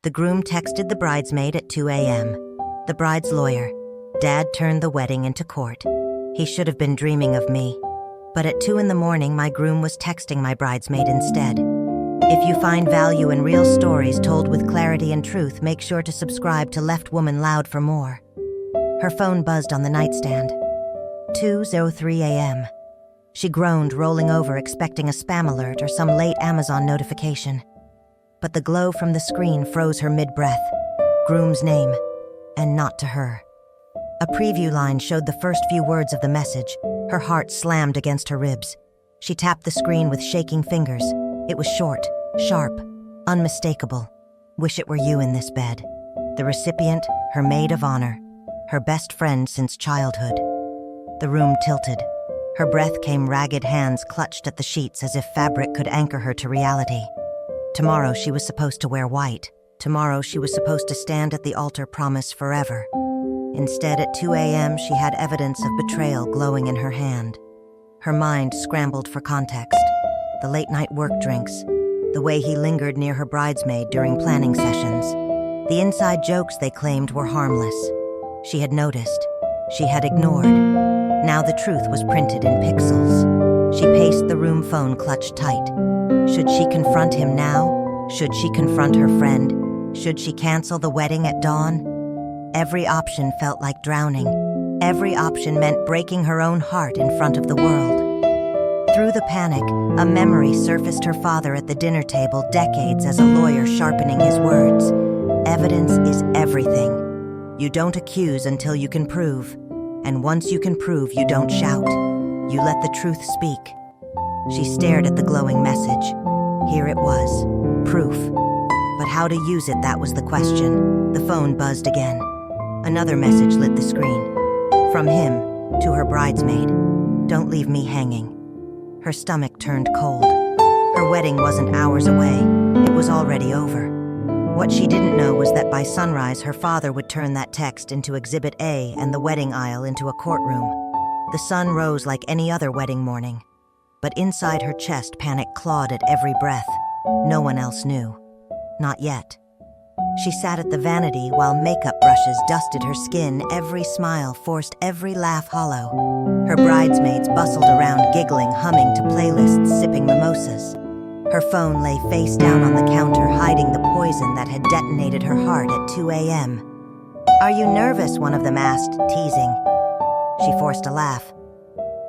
The groom texted the bridesmaid at 2 a.m. The bride's lawyer. Dad turned the wedding into court. He should have been dreaming of me. But at 2 in the morning, my groom was texting my bridesmaid instead. If you find value in real stories told with clarity and truth, make sure to subscribe to Left Woman Loud for more. Her phone buzzed on the nightstand. 2:03 a.m. She groaned, rolling over, expecting a spam alert or some late Amazon notification. But the glow from the screen froze her mid-breath. Groom's name, and not to her. A preview line showed the first few words of the message. Her heart slammed against her ribs. She tapped the screen with shaking fingers. It was short, sharp, unmistakable. Wish it were you in this bed. The recipient, her maid of honor, her best friend since childhood. The room tilted. Her breath came, ragged hands clutched at the sheets as if fabric could anchor her to reality. Tomorrow she was supposed to wear white. Tomorrow she was supposed to stand at the altar, promise forever. Instead, at 2 a.m., she had evidence of betrayal glowing in her hand. Her mind scrambled for context. The late-night work drinks, the way he lingered near her bridesmaid during planning sessions. The inside jokes they claimed were harmless. She had noticed. She had ignored. Now the truth was printed in pixels. She paced the room, phone clutched tight. Should she confront him now? Should she confront her friend? Should she cancel the wedding at dawn? Every option felt like drowning. Every option meant breaking her own heart in front of the world. Through the panic, a memory surfaced: her father at the dinner table, decades as a lawyer sharpening his words. Evidence is everything. You don't accuse until you can prove. And once you can prove, you don't shout. You let the truth speak. She stared at the glowing message. Here it was. Proof. But how to use it, that was the question. The phone buzzed again. Another message lit the screen. From him, to her bridesmaid. Don't leave me hanging. Her stomach turned cold. Her wedding wasn't hours away. It was already over. What she didn't know was that by sunrise, her father would turn that text into Exhibit A and the wedding aisle into a courtroom. The sun rose like any other wedding morning. But inside her chest, panic clawed at every breath. No one else knew. Not yet. She sat at the vanity while makeup brushes dusted her skin. Every smile forced every laugh hollow. Her bridesmaids bustled around, giggling, humming to playlists, sipping mimosas. Her phone lay face down on the counter, hiding the poison that had detonated her heart at 2 a.m. Are you nervous? One of them asked, teasing. She forced a laugh.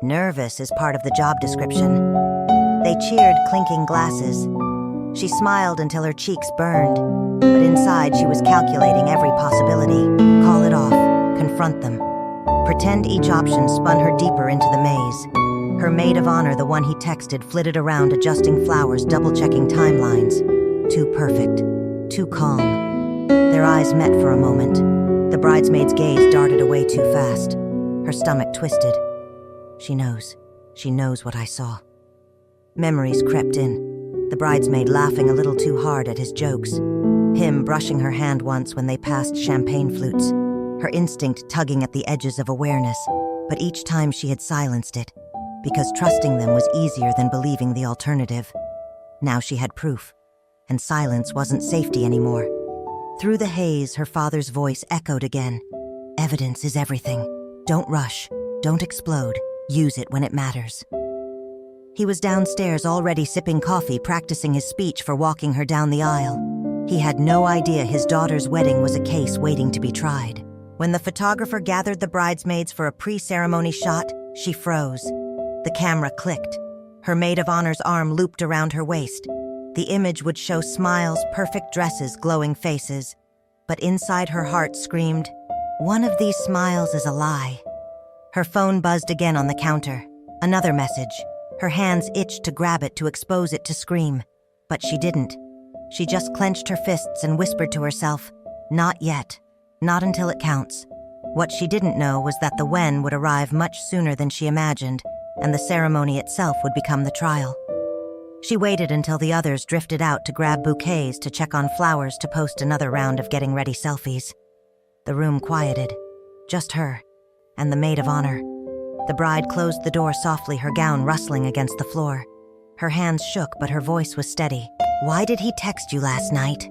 Nervous is part of the job description. They cheered, clinking glasses. She smiled until her cheeks burned, but inside she was calculating every possibility. Call it off, confront them. Pretend each option spun her deeper into the maze. Her maid of honor, the one he texted, flitted around, adjusting flowers, double-checking timelines. Too perfect, too calm. Their eyes met for a moment. The bridesmaid's gaze darted away too fast. Her stomach twisted. She knows what I saw. Memories crept in. The bridesmaid laughing a little too hard at his jokes. Him brushing her hand once when they passed champagne flutes. Her instinct tugging at the edges of awareness, but each time she had silenced it, because trusting them was easier than believing the alternative. Now she had proof, and silence wasn't safety anymore. Through the haze, her father's voice echoed again. Evidence is everything. Don't rush. Don't explode. Use it when it matters. He was downstairs already sipping coffee, practicing his speech for walking her down the aisle. He had no idea his daughter's wedding was a case waiting to be tried. When the photographer gathered the bridesmaids for a pre-ceremony shot, she froze. The camera clicked. Her maid of honor's arm looped around her waist. The image would show smiles, perfect dresses, glowing faces. But inside her heart screamed, one of these smiles is a lie. Her phone buzzed again on the counter. Another message. Her hands itched to grab it, to expose it, to scream. But she didn't. She just clenched her fists and whispered to herself, not yet. Not until it counts. What she didn't know was that the when would arrive much sooner than she imagined, and the ceremony itself would become the trial. She waited until the others drifted out to grab bouquets, to check on flowers, to post another round of getting ready selfies. The room quieted. Just her, and the maid of honor. The bride closed the door softly, her gown rustling against the floor. Her hands shook, but her voice was steady. Why did he text you last night?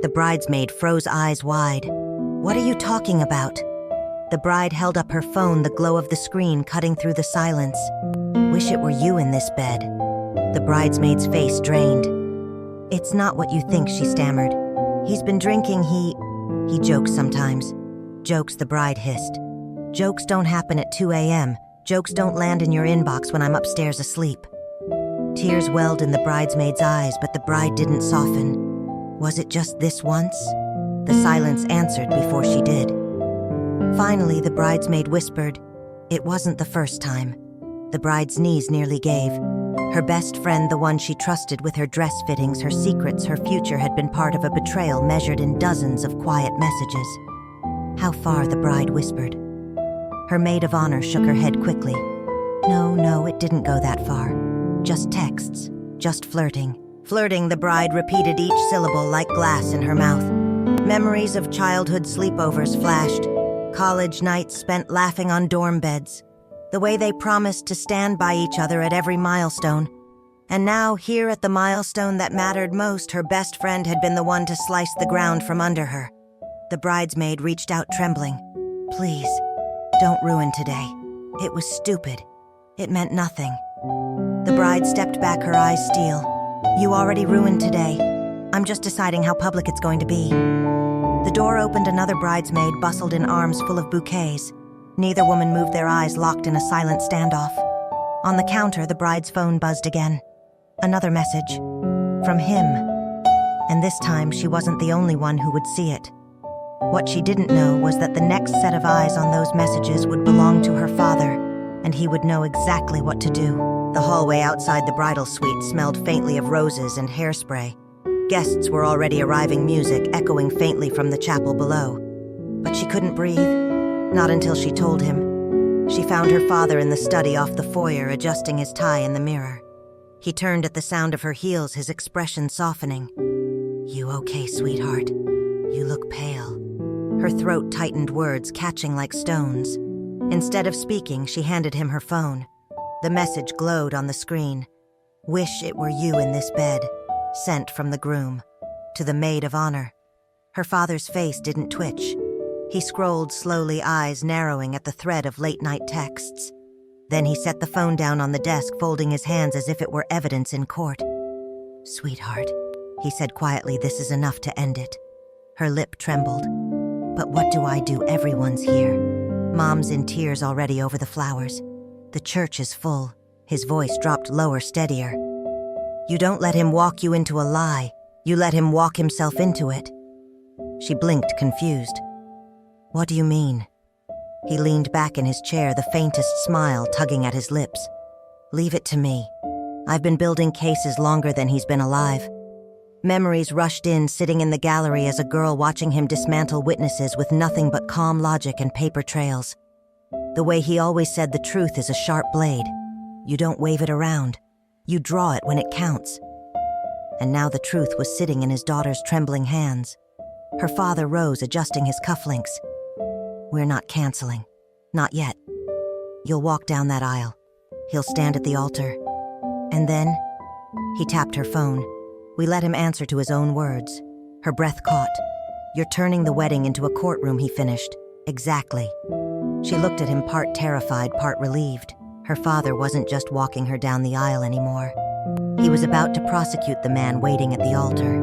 The bridesmaid froze eyes wide. "What are you talking about?" The bride held up her phone, the glow of the screen cutting through the silence. "Wish it were you in this bed." The bridesmaid's face drained. "It's not what you think," she stammered. "He's been drinking, he jokes sometimes." "Jokes," the bride hissed. "Jokes don't happen at 2 a.m. Jokes don't land in your inbox when I'm upstairs asleep." Tears welled in the bridesmaid's eyes, but the bride didn't soften. Was it just this once? The silence answered before she did. Finally, the bridesmaid whispered, "It wasn't the first time." The bride's knees nearly gave. Her best friend, the one she trusted with her dress fittings, her secrets, her future, had been part of a betrayal measured in dozens of quiet messages. "How far?" the bride whispered. Her maid of honor shook her head quickly. No, it didn't go that far. Just texts, just flirting." "Flirting," the bride repeated each syllable like glass in her mouth. Memories of childhood sleepovers flashed. College nights spent laughing on dorm beds. The way they promised to stand by each other at every milestone. And now, here at the milestone that mattered most, her best friend had been the one to slice the ground from under her. The bridesmaid reached out trembling. "Please, don't ruin today. It was stupid. It meant nothing." The bride stepped back, her eyes steel. "You already ruined today. I'm just deciding how public it's going to be." The door opened. Another bridesmaid bustled in, arms full of bouquets. Neither woman moved, their eyes locked in a silent standoff. On the counter, the bride's phone buzzed again. Another message. From him. And this time, she wasn't the only one who would see it. What she didn't know was that the next set of eyes on those messages would belong to her father, and he would know exactly what to do. The hallway outside the bridal suite smelled faintly of roses and hairspray. Guests were already arriving, music echoing faintly from the chapel below. But she couldn't breathe. Not until she told him. She found her father in the study off the foyer, adjusting his tie in the mirror. He turned at the sound of her heels, his expression softening. "You okay, sweetheart? You look pale." Her throat tightened, words catching like stones. Instead of speaking, she handed him her phone. The message glowed on the screen. "Wish it were you in this bed." Sent from the groom. To the maid of honor. Her father's face didn't twitch. He scrolled slowly, eyes narrowing at the thread of late-night texts. Then he set the phone down on the desk, folding his hands as if it were evidence in court. "Sweetheart," he said quietly, "this is enough to end it." Her lip trembled. "But what do I do? Everyone's here. Mom's in tears already over the flowers. The church is full." His voice dropped lower, steadier. "You don't let him walk you into a lie. You let him walk himself into it." She blinked, confused. "What do you mean?" He leaned back in his chair, the faintest smile tugging at his lips. "Leave it to me. I've been building cases longer than he's been alive." Memories rushed in, sitting in the gallery as a girl watching him dismantle witnesses with nothing but calm logic and paper trails. The way he always said the truth is a sharp blade. You don't wave it around. You draw it when it counts. And now the truth was sitting in his daughter's trembling hands. Her father rose, adjusting his cufflinks. "We're not canceling. Not yet. You'll walk down that aisle. He'll stand at the altar. And then..." He tapped her phone. We let him answer to his own words. Her breath caught. "You're turning the wedding into a courtroom," he finished. "Exactly." She looked at him, part terrified, part relieved. Her father wasn't just walking her down the aisle anymore. He was about to prosecute the man waiting at the altar.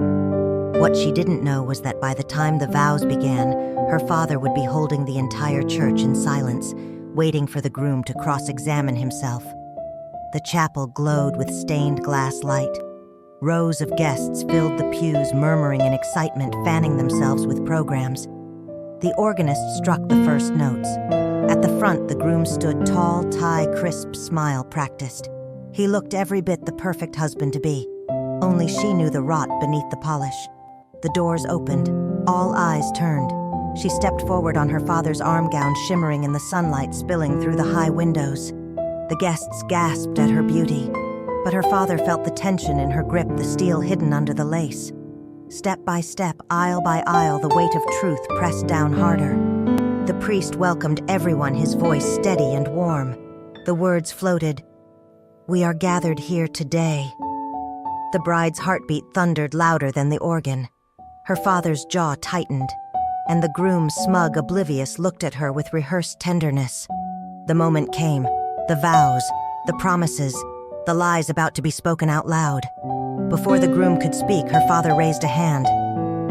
What she didn't know was that by the time the vows began, her father would be holding the entire church in silence, waiting for the groom to cross-examine himself. The chapel glowed with stained glass light. Rows of guests filled the pews, murmuring in excitement, fanning themselves with programs. The organist struck the first notes. At the front, the groom stood tall, tie, crisp, smile practiced. He looked every bit the perfect husband to be. Only she knew the rot beneath the polish. The doors opened. All eyes turned. She stepped forward on her father's arm gown, shimmering in the sunlight spilling through the high windows. The guests gasped at her beauty, but her father felt the tension in her grip, the steel hidden under the lace. Step by step, aisle by aisle, the weight of truth pressed down harder. The priest welcomed everyone, his voice steady and warm. The words floated, "We are gathered here today." The bride's heartbeat thundered louder than the organ. Her father's jaw tightened, and the groom, smug, oblivious, looked at her with rehearsed tenderness. The moment came, the vows, the promises, the lies about to be spoken out loud. Before the groom could speak, her father raised a hand.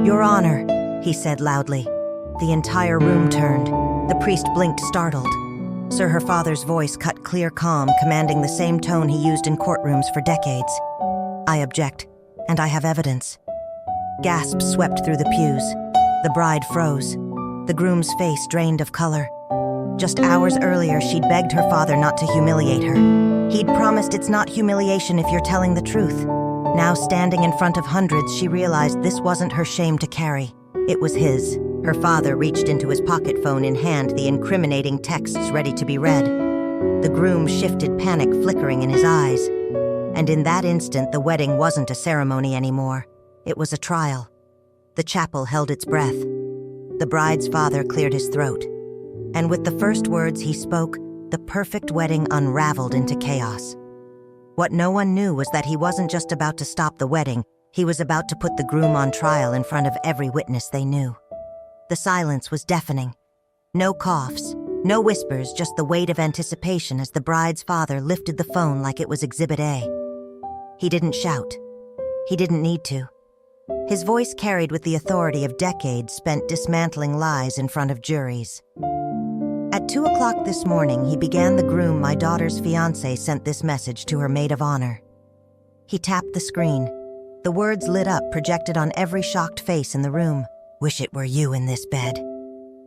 "Your Honor," he said loudly. The entire room turned. The priest blinked, startled. Sir, her father's voice cut clear, calm, commanding the same tone he used in courtrooms for decades. "I object, and I have evidence." Gasps swept through the pews. The bride froze. The groom's face drained of color. Just hours earlier, she'd begged her father not to humiliate her. He'd promised, "It's not humiliation if you're telling the truth." Now, standing in front of hundreds, she realized this wasn't her shame to carry. It was his. Her father reached into his pocket phone in hand, the incriminating texts ready to be read. The groom shifted, panic flickering in his eyes. And in that instant, the wedding wasn't a ceremony anymore. It was a trial. The chapel held its breath. The bride's father cleared his throat. And with the first words he spoke, the perfect wedding unraveled into chaos. What no one knew was that he wasn't just about to stop the wedding, he was about to put the groom on trial in front of every witness they knew. The silence was deafening. No coughs, no whispers, just the weight of anticipation as the bride's father lifted the phone like it was Exhibit A. He didn't shout. He didn't need to. His voice carried with the authority of decades spent dismantling lies in front of juries. At 2 o'clock this morning, he began. "The groom, my daughter's fiancé, sent this message to her maid of honor." He tapped the screen. The words lit up, projected on every shocked face in the room. "Wish it were you in this bed."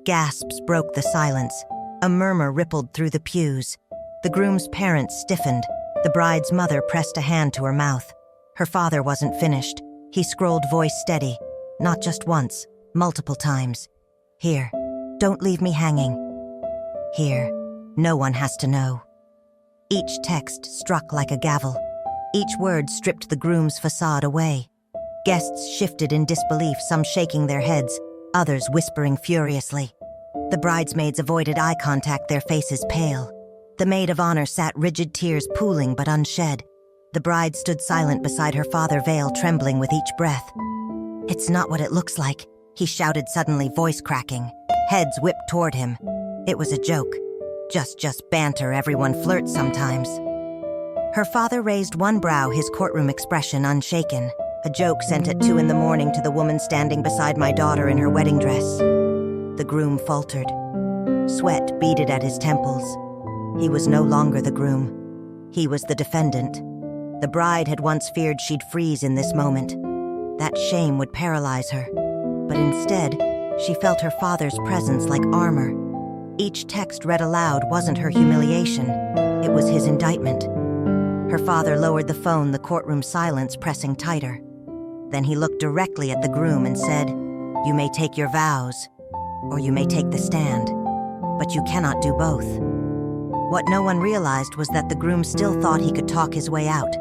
Gasps broke the silence. A murmur rippled through the pews. The groom's parents stiffened. The bride's mother pressed a hand to her mouth. Her father wasn't finished. He scrolled, voice steady. Not just once, multiple times. "Here, don't leave me hanging. Here, no one has to know." Each text struck like a gavel. Each word stripped the groom's facade away. Guests shifted in disbelief, some shaking their heads, others whispering furiously. The bridesmaids avoided eye contact, their faces pale. The maid of honor sat rigid, tears pooling but unshed. The bride stood silent beside her father, veil trembling with each breath. "It's not what it looks like," he shouted suddenly, voice cracking. Heads whipped toward him. It was a joke. Just banter, everyone flirts sometimes. Her father raised one brow, his courtroom expression unshaken. "A joke sent at 2 a.m. to the woman standing beside my daughter in her wedding dress." The groom faltered. Sweat beaded at his temples. He was no longer the groom. He was the defendant. The bride had once feared she'd freeze in this moment. That shame would paralyze her. But instead, she felt her father's presence like armor. Each text read aloud wasn't her humiliation. It was his indictment. Her father lowered the phone, the courtroom silence pressing tighter. Then he looked directly at the groom and said, "You may take your vows, or you may take the stand, but you cannot do both." What no one realized was that the groom still thought he could talk his way out,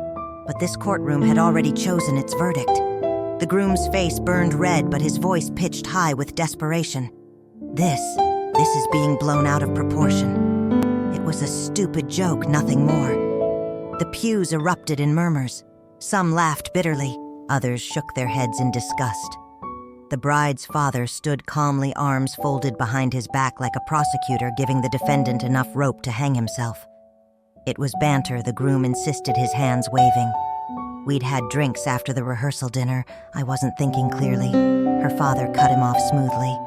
but this courtroom had already chosen its verdict. The groom's face burned red, but his voice pitched high with desperation. This is being blown out of proportion. It was a stupid joke, nothing more." The pews erupted in murmurs. Some laughed bitterly, others shook their heads in disgust. The bride's father stood calmly, arms folded behind his back like a prosecutor giving the defendant enough rope to hang himself. It was banter, the groom insisted, his hands waving. "We'd had drinks after the rehearsal dinner. I wasn't thinking clearly." Her father cut him off smoothly.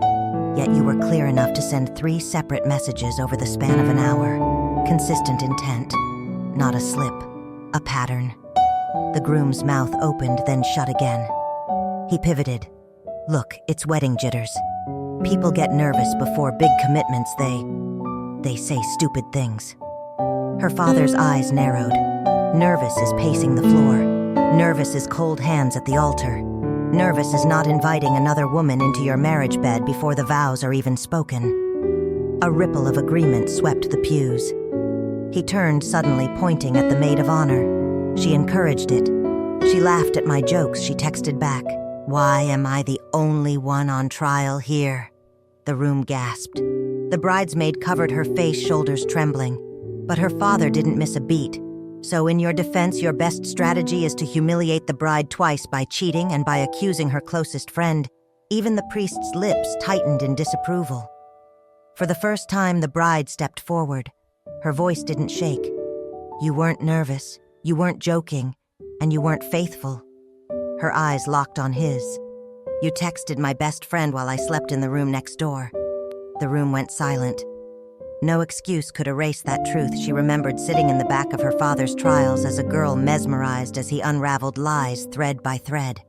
"Yet you were clear enough to send 3 separate messages over the span of an hour. Consistent intent. Not a slip. A pattern." The groom's mouth opened, then shut again. He pivoted. "Look, it's wedding jitters. People get nervous before big commitments. They say stupid things." Her father's eyes narrowed. Nervous as pacing the floor. Nervous as cold hands at the altar. Nervous as not inviting another woman into your marriage bed before the vows are even spoken. A ripple of agreement swept the pews. He turned suddenly, pointing at the maid of honor. She encouraged it. "She laughed at my jokes," she texted back. "Why am I the only one on trial here?" The room gasped. The bridesmaid covered her face, shoulders trembling. But her father didn't miss a beat. "So in your defense, your best strategy is to humiliate the bride twice by cheating and by accusing her closest friend. Even the priest's lips tightened in disapproval. For the first time, the bride stepped forward. Her voice didn't shake. You weren't nervous, you weren't joking, and you weren't faithful. Her eyes locked on his. You texted my best friend while I slept in the room next door. The room went silent. No excuse could erase that truth she remembered sitting in the back of her father's trials as a girl mesmerized as he unraveled lies thread by thread.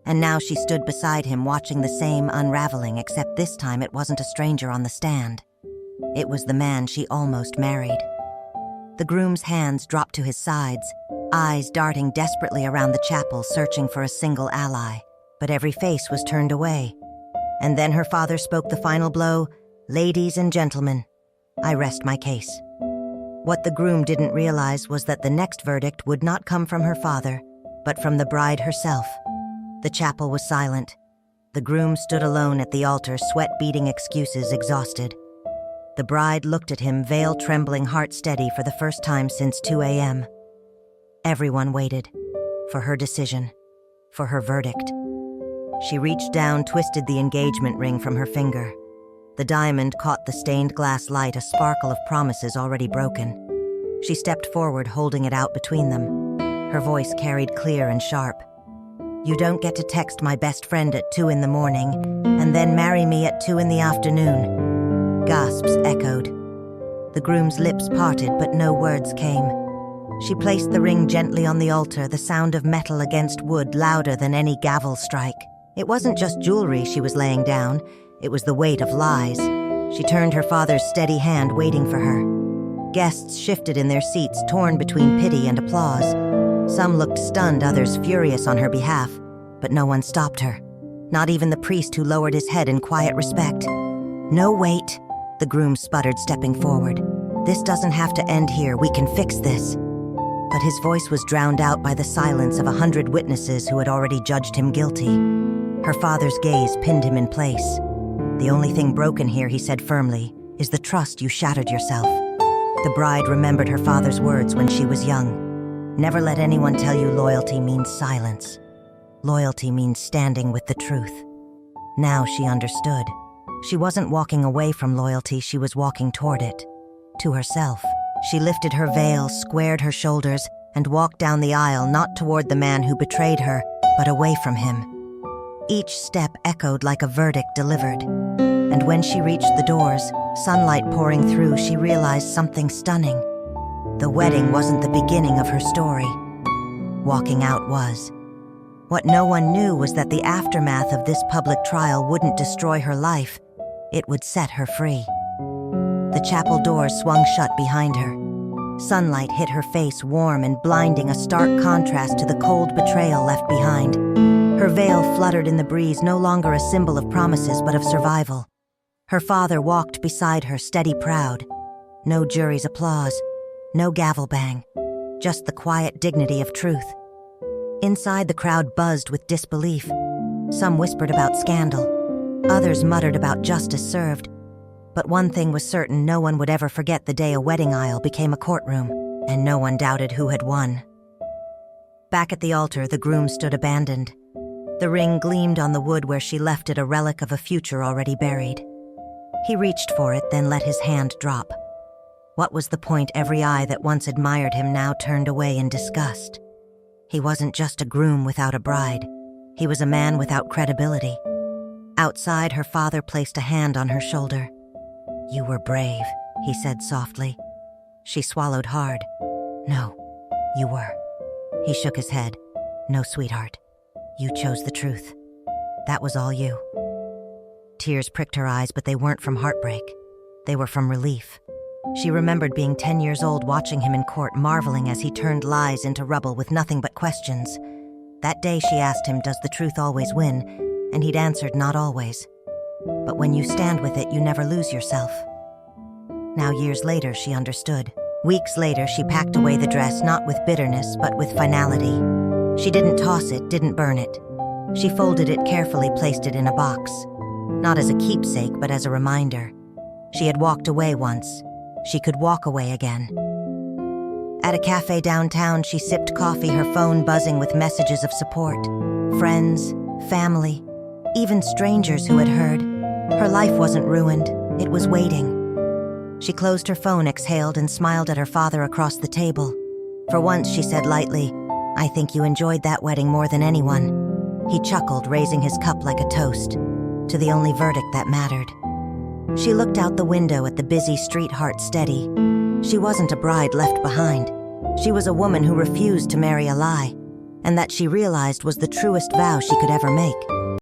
And now she stood beside him watching the same unraveling, except this time it wasn't a stranger on the stand. It was the man she almost married. The groom's hands dropped to his sides, eyes darting desperately around the chapel searching for a single ally, but every face was turned away. And then her father spoke the final blow, "Ladies and gentlemen, I rest my case." What the groom didn't realize was that the next verdict would not come from her father, but from the bride herself. The chapel was silent. The groom stood alone at the altar, sweat-beading excuses exhausted. The bride looked at him, veil trembling, heart steady, for the first time since 2 a.m. Everyone waited. For her decision. For her verdict. She reached down, twisted the engagement ring from her finger. The diamond caught the stained glass light, a sparkle of promises already broken. She stepped forward, holding it out between them. Her voice carried clear and sharp. You don't get to text my best friend at 2 in the morning and then marry me at 2 in the afternoon. Gasps echoed. The groom's lips parted, but no words came. She placed the ring gently on the altar, the sound of metal against wood louder than any gavel strike. It wasn't just jewelry she was laying down, it was the weight of lies. She turned her father's steady hand, waiting for her. Guests shifted in their seats, torn between pity and applause. Some looked stunned, others furious on her behalf, but no one stopped her. Not even the priest, who lowered his head in quiet respect. No, wait, the groom sputtered, stepping forward. This doesn't have to end here, we can fix this. But his voice was drowned out by the silence of 100 witnesses who had already judged him guilty. Her father's gaze pinned him in place. The only thing broken here, he said firmly, is the trust you shattered yourself. The bride remembered her father's words when she was young. Never let anyone tell you loyalty means silence. Loyalty means standing with the truth. Now she understood. She wasn't walking away from loyalty, she was walking toward it. To herself. She lifted her veil, squared her shoulders, and walked down the aisle, not toward the man who betrayed her, but away from him. Each step echoed like a verdict delivered. And when she reached the doors, sunlight pouring through, she realized something stunning. The wedding wasn't the beginning of her story. Walking out was. What no one knew was that the aftermath of this public trial wouldn't destroy her life. It would set her free. The chapel doors swung shut behind her. Sunlight hit her face, warm and blinding, a stark contrast to the cold betrayal left behind. Her veil fluttered in the breeze, no longer a symbol of promises but of survival. Her father walked beside her, steady, proud. No jury's applause. No gavel bang, just the quiet dignity of truth. Inside, the crowd buzzed with disbelief. Some whispered about scandal. Others muttered about justice served. But one thing was certain, no one would ever forget the day a wedding aisle became a courtroom, and no one doubted who had won. Back at the altar, the groom stood abandoned. The ring gleamed on the wood where she left it, a relic of a future already buried. He reached for it, then let his hand drop. What was the point? Every eye that once admired him now turned away in disgust. He wasn't just a groom without a bride. He was a man without credibility. Outside, her father placed a hand on her shoulder. "You were brave," he said softly. She swallowed hard. "No, you were." He shook his head. "No, sweetheart. You chose the truth. That was all you." Tears pricked her eyes, but they weren't from heartbreak. They were from relief. She remembered being 10 years old, watching him in court, marveling as he turned lies into rubble with nothing but questions. That day she asked him, "Does the truth always win?" And he'd answered, "Not always. But when you stand with it, you never lose yourself." Now, years later, she understood. Weeks later, she packed away the dress, not with bitterness, but with finality. She didn't toss it, didn't burn it. She folded it carefully, placed it in a box. Not as a keepsake, but as a reminder. She had walked away once. She could walk away again. At a cafe downtown, she sipped coffee, her phone buzzing with messages of support. Friends, family. even strangers who had heard. Her life wasn't ruined, it was waiting. She closed her phone, exhaled, and smiled at her father across the table. For once, she said lightly, "I think you enjoyed that wedding more than anyone." He chuckled, raising his cup like a toast to the only verdict that mattered. She looked out the window at the busy street, heart steady. She wasn't a bride left behind. She was a woman who refused to marry a lie, and that she realized was the truest vow she could ever make.